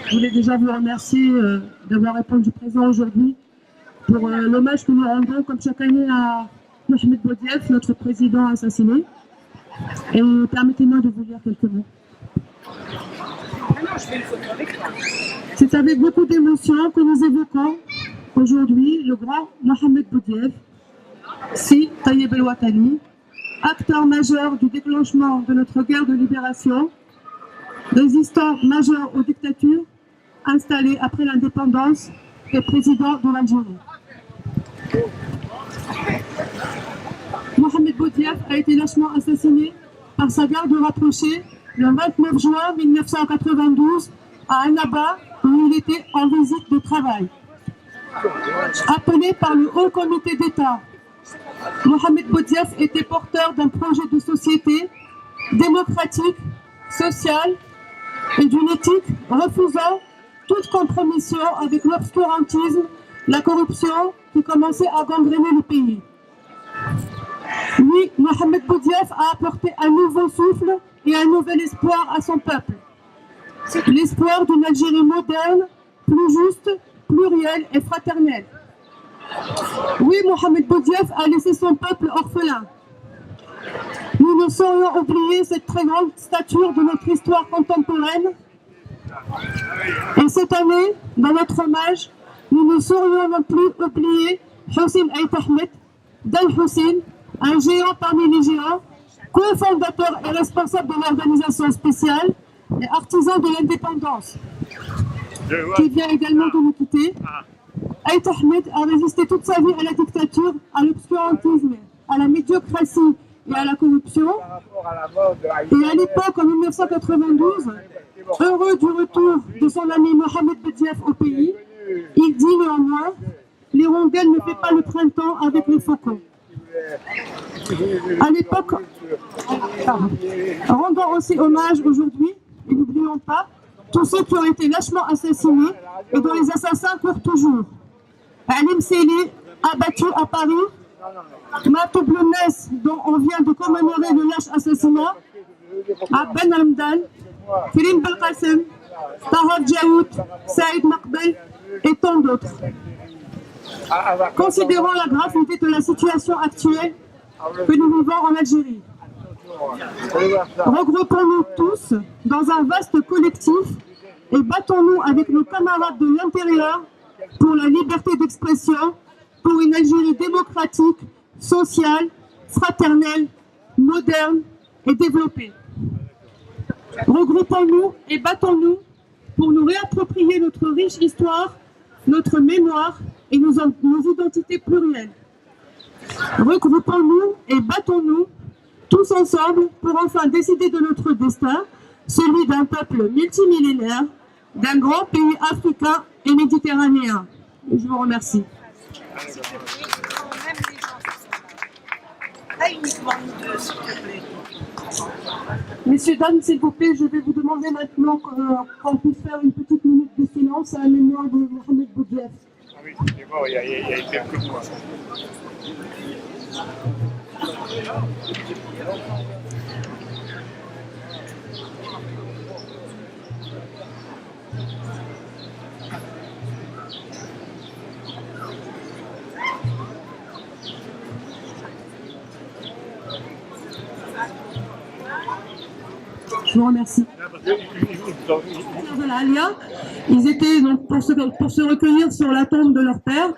Je voulais déjà vous remercier d'avoir répondu présent aujourd'hui pour l'hommage que nous rendons comme chaque année à Mohamed Boudiaf, notre président assassiné. Et permettez-moi de vous lire quelques mots. C'est avec beaucoup d'émotion que nous évoquons aujourd'hui le grand Mohamed Boudiaf, si Taïeb El-Ouattani, acteur majeur du déclenchement de notre guerre de libération, résistant majeur aux dictatures installées après l'indépendance et président de l'Algérie. Mohamed Boudiaf a été lâchement assassiné par sa garde rapprochée le 29 juin 1992 à Annaba, où il était en visite de travail. Appelé par le Haut Comité d'État, Mohamed Boudiaf était porteur d'un projet de société démocratique, sociale et d'une éthique refusant toute compromission avec l'obscurantisme, la corruption qui commençait à gangréner le pays. Lui, Mohamed Boudiaf a apporté un nouveau souffle et un nouvel espoir à son peuple. L'espoir d'une Algérie moderne, plus juste, plurielle et fraternelle. Oui, Mohamed Boudiaf a laissé son peuple orphelin. Nous ne saurions oublier cette très grande stature de notre histoire contemporaine. Et cette année, dans notre hommage, nous ne saurions non plus oublier Hossein Ait Ahmed, Dan Hussein, un géant parmi les géants, cofondateur et responsable de l'organisation spéciale et artisan de l'indépendance, qui vient également de nous quitter. Ait Ahmed a résisté toute sa vie à la dictature, à l'obscurantisme, à la médiocratie et à la corruption. Et à l'époque, en 1992, heureux du retour de son ami Mohamed Boudiaf au pays, il dit néanmoins « L'hirondelle ne fait pas le printemps avec les faucons ». À l'époque, rendons aussi hommage aujourd'hui, et n'oublions pas, tous ceux qui ont été lâchement assassinés et dont les assassins courent toujours. Alim Seli, abattu à Paris, Matou Blounès, dont on vient de commémorer le lâche assassinat, Ben Hamdan, Firim Belkacem, Tahar Djaoud, Saïd Makbel et tant d'autres. Considérant la gravité de la situation actuelle que nous vivons en Algérie, regroupons-nous tous dans un vaste collectif et battons-nous avec nos camarades de l'intérieur pour la liberté d'expression, pour une Algérie démocratique, sociale, fraternelle, moderne et développée. Regroupons-nous et battons-nous pour nous réapproprier notre riche histoire, notre mémoire et nos identités plurielles. Regroupons-nous et battons-nous tous ensemble pour enfin décider de notre destin, celui d'un peuple multimillénaire, d'un grand pays africain et méditerranéen. Je vous remercie. Messieurs, dames, s'il vous plaît, je vais vous demander maintenant qu'on puisse faire une petite minute de silence à la mémoire de Mohamed Boudiaf. Ah oui, il est mort il y a quelques mois. Je vous remercie. De la Alia, ils étaient donc pour se recueillir sur la tombe de leur père.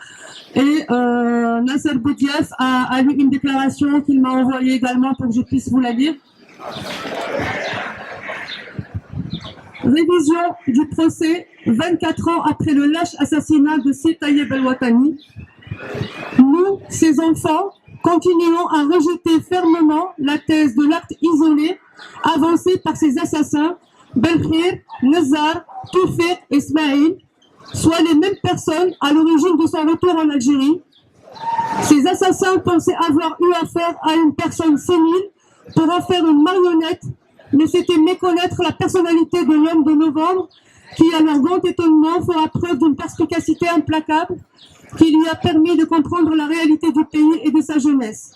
Et Nasser Boudiaf a lu une déclaration qu'il m'a envoyée également pour que je puisse vous la lire. Révision du procès 24 ans après le lâche assassinat de Si Taïeb El-Ouattani. Nous, ces enfants, continuons à rejeter fermement la thèse de l'acte isolé avancé par ces assassins, Belkhir, Nazar, Toufik et Ismaïl, soit les mêmes personnes à l'origine de son retour en Algérie. Ces assassins pensaient avoir eu affaire à une personne sénile pour en faire une marionnette, mais c'était méconnaître la personnalité de l'homme de novembre qui, à leur grand étonnement, fera preuve d'une perspicacité implacable qui lui a permis de comprendre la réalité du pays et de sa jeunesse.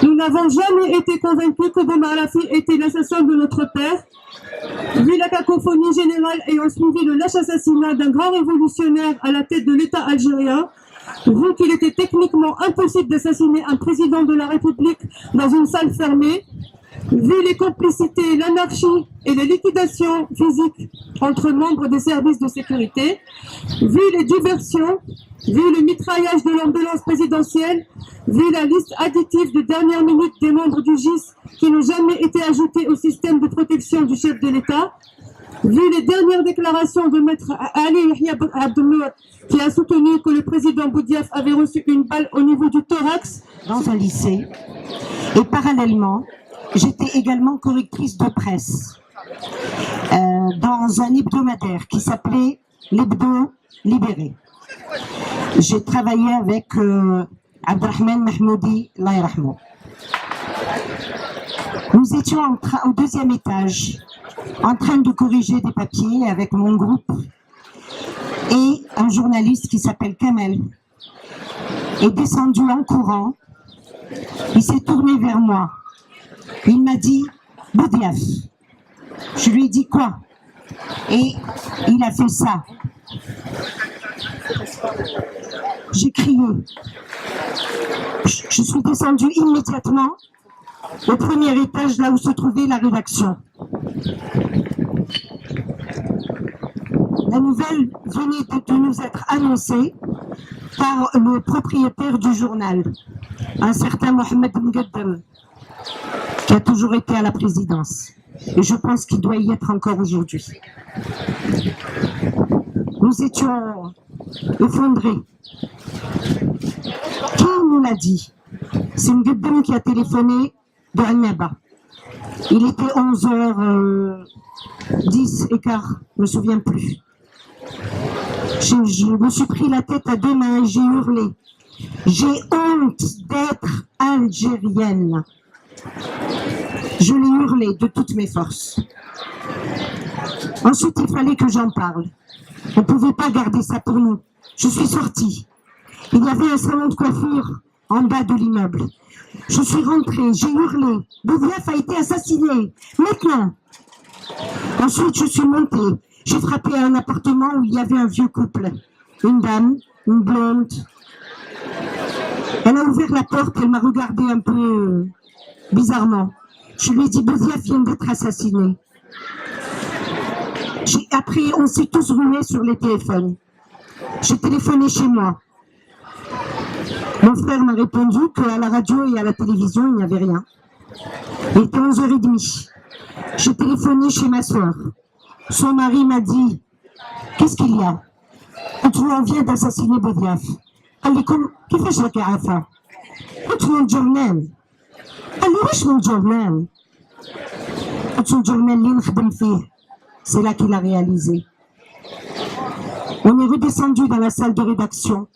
Nous n'avons jamais été convaincus que Bou Marafi était l'assassin de notre père. Vu la cacophonie générale ayant suivi le lâche assassinat d'un grand révolutionnaire à la tête de l'État algérien, vu qu'il était techniquement impossible d'assassiner un président de la République dans une salle fermée, vu les complicités, l'anarchie et les liquidations physiques entre membres des services de sécurité, vu les diversions, vu le mitraillage de l'ambulance présidentielle, vu la liste additive de dernière minute des membres du GIS qui n'ont jamais été ajoutés au système de protection du chef de l'État, vu les dernières déclarations de maître Ali Yahya Abdelnour qui a soutenu que le président Boudiaf avait reçu une balle au niveau du thorax dans un lycée, et parallèlement, j'étais également correctrice de presse dans un hebdomadaire qui s'appelait l'Hebdo Libéré. J'ai travaillé avec Abdelrahman Mahmoudi, Allah yarhamou. Nous étions au deuxième étage, en train de corriger des papiers avec mon groupe, et un journaliste qui s'appelle Kamel est descendu en courant. Il s'est tourné vers moi. Il m'a dit « Boudiaf ». Je lui ai dit « Quoi ?» Et il a fait ça. J'ai crié. Je suis descendue immédiatement au premier étage, là où se trouvait la rédaction. La nouvelle venait de nous être annoncée par le propriétaire du journal, un certain Mohamed Mgaddam, qui a toujours été à la présidence. Et je pense qu'il doit y être encore aujourd'hui. Nous étions effondrés. Qui nous l'a dit? C'est Mgaddam qui a téléphoné de Annaba. Il était 11h10 et quart, je ne me souviens plus. Je me suis pris la tête à deux mains et j'ai hurlé. J'ai honte d'être algérienne. Je l'ai hurlé de toutes mes forces. Ensuite, il fallait que j'en parle. On ne pouvait pas garder ça pour nous. Je suis sortie. Il y avait un salon de coiffure en bas de l'immeuble. Je suis rentrée, j'ai hurlé. Boudiaf a été assassiné. Maintenant. Ensuite, je suis montée. J'ai frappé à un appartement où il y avait un vieux couple. Une dame, une blonde. Elle a ouvert la porte, elle m'a regardé un peu bizarrement. Je lui ai dit, Boudiaf vient d'être assassiné. Après, on s'est tous rués sur les téléphones. J'ai téléphoné chez moi. Mon frère m'a répondu qu'à la radio et à la télévision, il n'y avait rien. Il était 11h30. J'ai téléphoné chez ma soeur. Son mari m'a dit, qu'est-ce qu'il y a? On vient d'assassiner Boudiaf. Elle dit, qu'est-ce que tu as fait? قلت له الجورنال. قال لي واش من جورنال؟ قلت له الجورنال اللي نخدم فيه. C'est là qu'il a réalisé. On est redescendu dans la salle de rédaction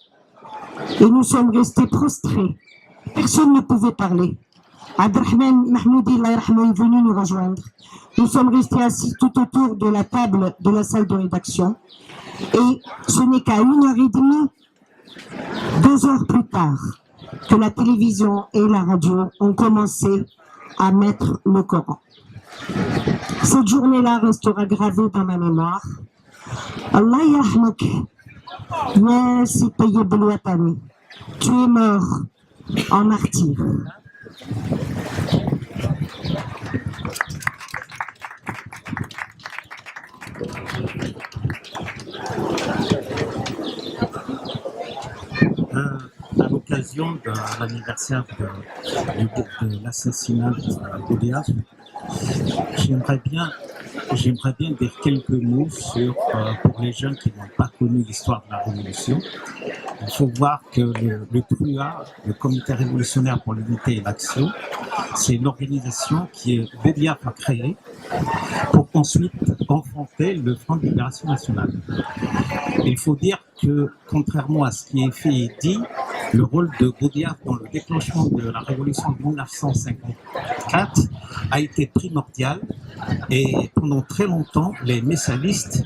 et nous sommes restés prostrés. Personne ne pouvait parler. Abdelrahman Mahmoudi Allah yarhamou est venu nous rejoindre. Nous sommes restés assis tout autour de la table de la salle de rédaction. Et ce n'est qu'à 1h30, 2 heures plus tard, que la télévision et la radio ont commencé à mettre le Coran. Cette journée-là restera gravée dans ma mémoire. Allah yarhamouk, merci Tayyib El-Watani. Tu es mort en martyr. À l'occasion de l'anniversaire de l'assassinat de Boudiaf, j'aimerais bien dire quelques mots pour les jeunes qui n'ont pas connu l'histoire de la Révolution. Il faut voir que le TRUA, le Comité révolutionnaire pour l'unité et l'action, c'est l'organisation qui Boudiaf a créée pour ensuite confronter le Front de libération nationale. Il faut dire que, contrairement à ce qui est fait et dit, le rôle de Boudiaf dans le déclenchement de la révolution de 1954 a été primordial et pendant très longtemps, les messalistes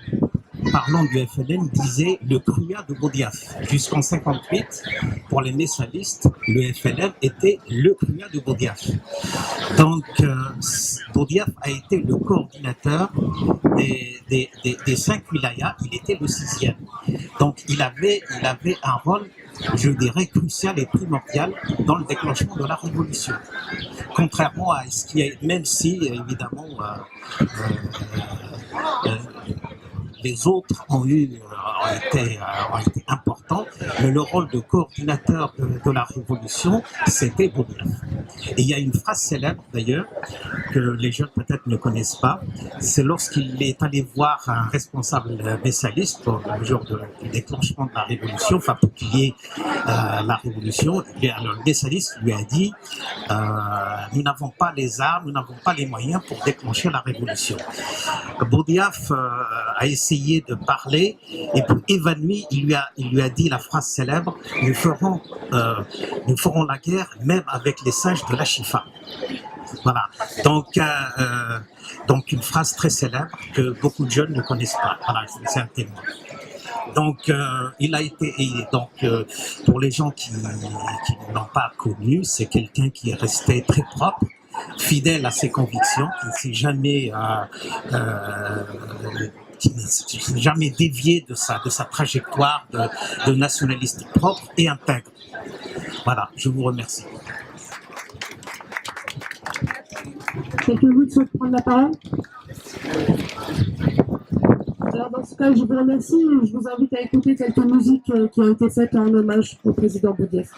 parlant du FLN, disait le Cruya de Boudiaf. Jusqu'en 58, pour les messalistes, le FLN était le Cruya de Boudiaf. Donc, Boudiaf a été le coordinateur des 5 wilayas, il était le 6e. Donc, il avait un rôle, je dirais, crucial et primordial dans le déclenchement de la révolution. Contrairement à ce qui est, même si, évidemment, les autres ont été importants, mais le rôle de coordinateur de la révolution, c'était Boudiaf. Et il y a une phrase célèbre, d'ailleurs, que les jeunes peut-être ne connaissent pas, c'est lorsqu'il est allé voir un responsable messaliste pour le jour du déclenchement de la révolution, enfin pour qu'il y ait la révolution, le messaliste lui a dit nous n'avons pas les armes, nous n'avons pas les moyens pour déclencher la révolution. Boudiaf a essayé de parler et puis évanoui, il lui a dit la phrase célèbre, nous ferons la guerre même avec les singes de la Chifa. Voilà, donc une phrase très célèbre que beaucoup de jeunes ne connaissent pas. Voilà, c'est un témoin. Donc, il a été, pour les gens qui ne l'ont pas connu, c'est quelqu'un qui est resté très propre, fidèle à ses convictions, qui ne s'est jamais dévié de sa trajectoire de nationaliste propre et intègre. Voilà, je vous remercie. Quelqu'un d'autre souhaite prendre la parole? Alors dans ce cas, je vous remercie et je vous invite à écouter quelques musiques qui ont été faites en hommage au président Boudiaf.